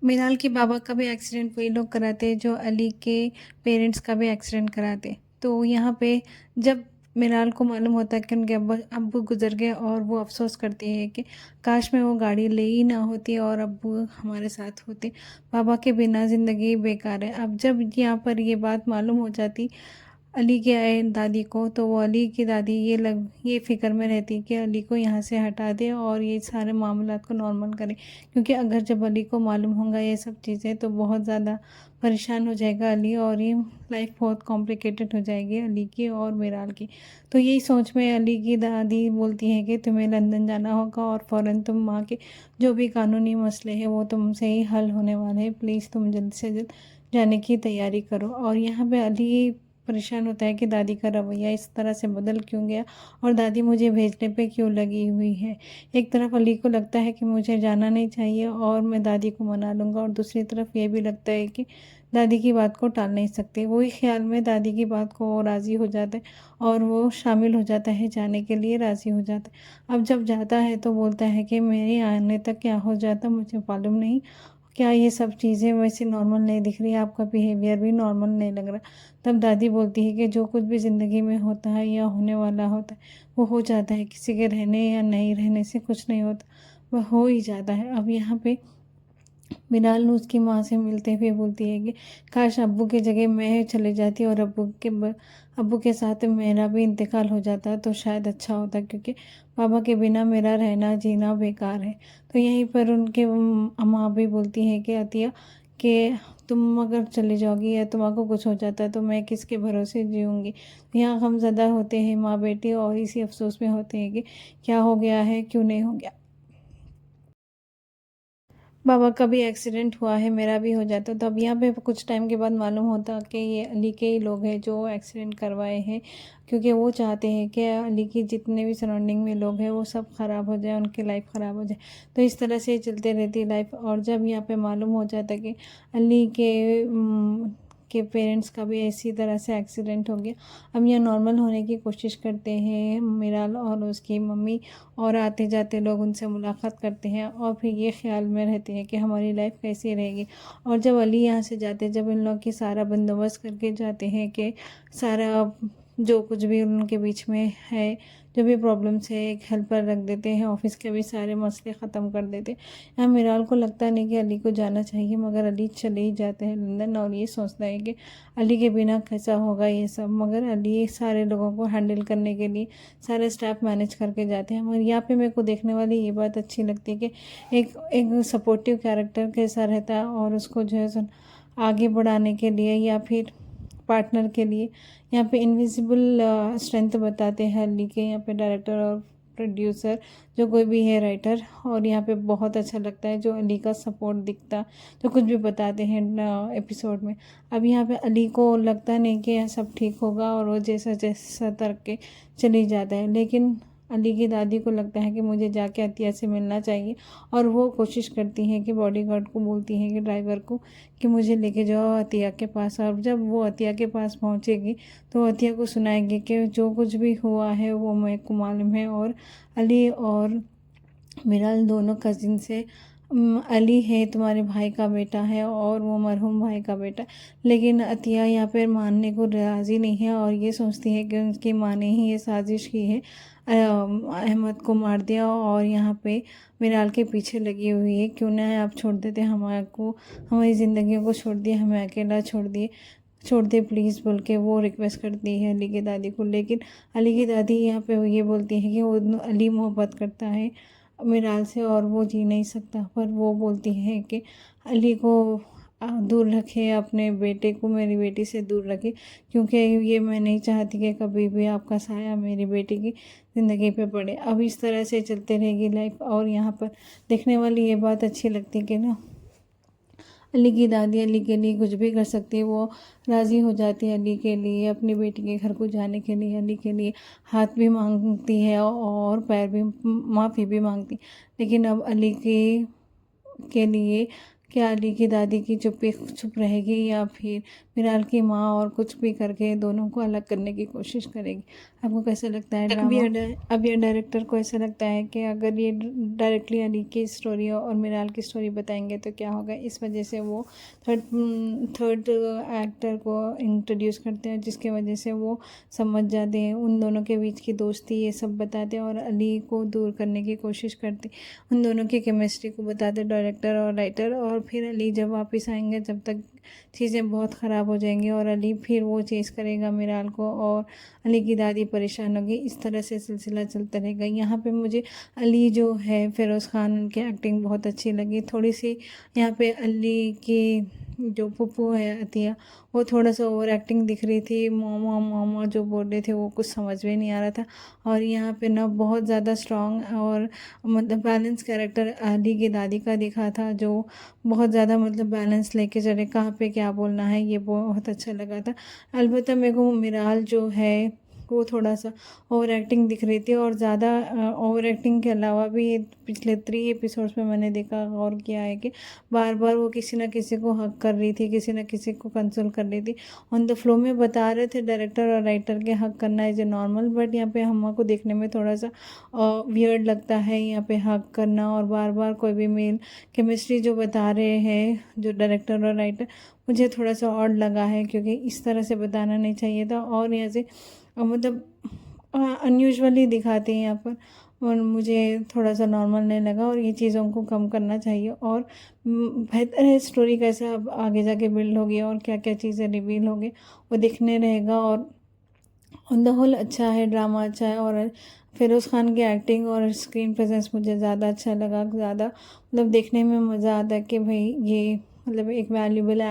मिनाल के बाबा का भी एक्सीडेंट वही लोग कराते जो अली के पेरेंट्स का भी एक्सीडेंट कराते। तो यहाँ पे जब मिनाल को मालूम होता है कि उनके अब्बा अब्बू गुजर गए और वो अफसोस करती है कि काश मैं वो गाड़ी ले ही ना होती और अब्बू हमारे साथ होते। बाबा के बिना ज़िंदगी बेकार है। अब जब यहाँ पर ये बात मालूम हो जाती अली के दादी को, तो वो अली की दादी ये फ़िक्र में रहती कि अली को यहाँ से हटा दे और ये सारे मामलात को नॉर्मल करें, क्योंकि अगर जब अली को मालूम होगा ये सब चीज़ें तो बहुत ज़्यादा परेशान हो जाएगा अली और ये लाइफ बहुत कॉम्प्लिकेटेड हो जाएगी अली की और मिराल की। तो यही सोच में अली की दादी बोलती है कि तुम्हें लंदन जाना होगा और फ़ौरन तुम वहाँ के जो भी कानूनी मसले हैं वो तुमसे ही हल होने वाले हैं, प्लीज़ तुम जल्द से जल्द जाने की तैयारी करो। और यहाँ पे अली परेशान होता है कि दादी का रवैया इस तरह से बदल क्यों गया और दादी मुझे भेजने पे क्यों लगी हुई है। एक तरफ अली को लगता है कि मुझे जाना नहीं चाहिए और मैं दादी को मना लूँगा, और दूसरी तरफ ये भी लगता है कि दादी की बात को टाल नहीं सकते। वही ख्याल में दादी की बात को वो राज़ी हो जाता है और वो शामिल हो जाता है, जाने के लिए राज़ी हो जाता है। अब जब जाता है तो बोलता है कि मेरे आने तक क्या हो जाता मुझे मालूम नहीं, क्या ये सब चीज़ें वैसे नॉर्मल नहीं दिख रही, आपका बिहेवियर भी नॉर्मल नहीं लग रहा। तब दादी बोलती है कि जो कुछ भी ज़िंदगी में होता है या होने वाला होता है वो हो जाता है, किसी के रहने या नहीं रहने से कुछ नहीं होता, वह हो ही जाता है। अब यहाँ पे बिलाल उसकी माँ से मिलते हुए बोलती है कि काश अब्बू की जगह मैं चले जाती और अब्बू के साथ मेरा भी इंतकाल हो जाता तो शायद अच्छा होता, क्योंकि पापा के बिना मेरा रहना जीना बेकार है। तो यहीं पर उनके माँ भी बोलती है कि अतिया कि तुम अगर चले जाओगी या तुम्हारा कुछ हो जाता है तो मैं किसके भरोसे जीऊँगी। यहाँ हम ज़्यादा होते हैं माँ बेटी और इसी अफसोस में होते हैं कि क्या हो गया है, क्यों नहीं हो गया। बाबा का भी एक्सीडेंट हुआ है, मेरा भी हो जाता। तो अब यहाँ पे कुछ टाइम के बाद मालूम होता कि ये अली के ही लोग हैं जो एक्सीडेंट करवाए हैं, क्योंकि वो चाहते हैं कि अली की जितने भी सराउंडिंग में लोग हैं वो सब ख़राब हो जाए, उनकी लाइफ ख़राब हो जाए। तो इस तरह से चलते रहती लाइफ। और जब यहाँ पे मालूम हो जाता कि अली के पेरेंट्स का भी इसी तरह से एक्सीडेंट हो गया। अब यह नॉर्मल होने की कोशिश करते हैं मिराल और उसकी मम्मी, और आते जाते लोग उनसे मुलाकात करते हैं और फिर ये ख्याल में रहते हैं कि हमारी लाइफ कैसी रहेगी। और जब अली यहाँ से जाते, जब इन लोग की सारा बंदोबस्त करके जाते हैं कि सारा जो कुछ भी उनके बीच में है, जो भी प्रॉब्लम्स है, एक हेल्पर रख देते हैं, ऑफिस के भी सारे मसले ख़त्म कर देते हैं। यहाँ मिराल को लगता नहीं कि अली को जाना चाहिए, मगर अली चले ही जाते हैं लंदन और ये सोचता है कि अली के बिना कैसा होगा ये सब। मगर अली सारे लोगों को हैंडल करने के लिए सारे स्टाफ मैनेज करके जाते हैं। मगर यहाँ पे मेरे को देखने वाली ये बात अच्छी लगती है कि एक एक सपोर्टिव कैरेक्टर कैसा रहता है और उसको जो है आगे बढ़ाने के लिए या फिर पार्टनर के लिए यहाँ पे इनविजिबल स्ट्रेंथ बताते हैं अली के, यहाँ पे डायरेक्टर और प्रोड्यूसर जो कोई भी है राइटर। और यहाँ पे बहुत अच्छा लगता है जो अली का सपोर्ट दिखता, जो कुछ भी बताते हैं एपिसोड में। अब यहाँ पे अली को लगता नहीं कि यह सब ठीक होगा और वो जैसा जैसा तर्क के चली जाता है, लेकिन अली की दादी को लगता है कि मुझे जाके अतिया से मिलना चाहिए। और वो कोशिश करती हैं कि बॉडीगार्ड को बोलती हैं कि ड्राइवर को कि मुझे लेके जाओ अतिया के पास। और जब वो अतिया के पास पहुंचेगी तो अतिया को सुनाएंगे कि जो कुछ भी हुआ है वो मेरे को मालूम है, और अली और मिराल दोनों कजिन से अली है तुम्हारे भाई का बेटा है और वो मरहूम भाई का बेटा। लेकिन अतिया यहाँ पर मानने को राज़ी नहीं है और ये सोचती है कि उनकी माँ ने ही ये साजिश की है, अहमद को मार दिया और यहाँ पे मिराल के पीछे लगी हुई है। क्यों ना आप छोड़ देते हमारे को, हमारी ज़िंदगियों को छोड़ दिए, हमें अकेला छोड़ दे प्लीज़ बोल के वो रिक्वेस्ट करती है अली की दादी को। लेकिन अली की दादी यहाँ पे ये बोलती है कि वो अली मोहब्बत करता है मिराल से और वो जी नहीं सकता। पर वो बोलती है कि अली को दूर रखे, अपने बेटे को मेरी बेटी से दूर रखे, क्योंकि ये मैं नहीं चाहती कि कभी भी आपका साया मेरी बेटी की ज़िंदगी पे पड़े। अब इस तरह से चलते रहेगी लाइफ। और यहाँ पर देखने वाली ये बात अच्छी लगती है कि ना अली की दादी अली के लिए कुछ भी कर सकती है। वो राज़ी हो जाती है अली के लिए, अपनी बेटी के घर को जाने के लिए, अली के लिए हाथ भी मांगती है और पैर भी, माफ़ी भी मांगती। लेकिन अब अली के लिए क्या अली की दादी की चुप्पी चुप रहेगी या फिर मीराल की माँ और कुछ भी करके दोनों को अलग करने की कोशिश करेगी। आपको कैसा लगता है ड्रामा? अब ये डायरेक्टर को ऐसा लगता है कि अगर ये डायरेक्टली अली की स्टोरी और मीराल की स्टोरी बताएंगे तो क्या होगा, इस वजह से वो थर्ड एक्टर को इंट्रोड्यूस करते हैं, जिसके वजह से वो समझ जाते हैं उन दोनों के बीच की दोस्ती, ये सब बताते हैं और अली को दूर करने की कोशिश करते, उन दोनों की केमिस्ट्री को बताते डायरेक्टर और राइटर। और फिर अली जब वापस आएंगे जब तक चीज़ें बहुत ख़राब हो जाएंगी और अली फिर वो चेज़ करेगा मीराल को और अली की दादी परेशान होगी। इस तरह से सिलसिला चलता रहेगा। यहाँ पे मुझे अली जो है फ़िरोज़ खान, उनकी एक्टिंग बहुत अच्छी लगी। थोड़ी सी यहाँ पे अली की जो पुप्पू है अतिया, वो थोड़ा सा ओवर एक्टिंग दिख रही थी। मामा मामा जो बोल रहे थे वो कुछ समझ में नहीं आ रहा था। और यहाँ पे ना बहुत ज़्यादा स्ट्रॉन्ग और मतलब बैलेंस कैरेक्टर अली की दादी का दिखा था, जो बहुत ज़्यादा मतलब बैलेंस लेके चले, कहाँ पे क्या बोलना है, ये बहुत अच्छा लगा था। अलबत्ता मेरे को मीराल जो है वो थोड़ा सा ओवर एक्टिंग दिख रही थी। और ज़्यादा ओवर एक्टिंग के अलावा भी पिछले 3 एपिसोड्स में मैंने देखा और किया है कि बार बार वो किसी ना किसी को हक कर रही थी, किसी ना किसी को कंसोल कर रही थी। ऑन द फ्लो में बता रहे थे डायरेक्टर और राइटर के हक करना इज़ ए नॉर्मल, बट यहाँ पे हम को देखने में थोड़ा सा वियर्ड लगता है यहाँ पे हक करना। और बार बार कोई भी मेल केमिस्ट्री जो बता रहे हैं जो डायरेक्टर और राइटर, मुझे थोड़ा सा ऑड लगा है, क्योंकि इस तरह से बताना नहीं चाहिए था। और यहाँ से मतलब अनयूजुअली दिखाते हैं यहाँ पर, और मुझे थोड़ा सा नॉर्मल नहीं लगा और ये चीज़ों को कम करना चाहिए। और बेहतर है स्टोरी कैसे अब आगे जाके बिल्ड होगी और क्या क्या चीज़ें रिवील होगी वो दिखने रहेगा। और ऑन द होल अच्छा है, ड्रामा अच्छा है। और फ़िरोज़ खान की एक्टिंग और स्क्रीन प्रेजेंस मुझे ज़्यादा अच्छा लगा। ज़्यादा मतलब देखने में मज़ा आता है कि भाई ये मतलब एक वैल्यूबल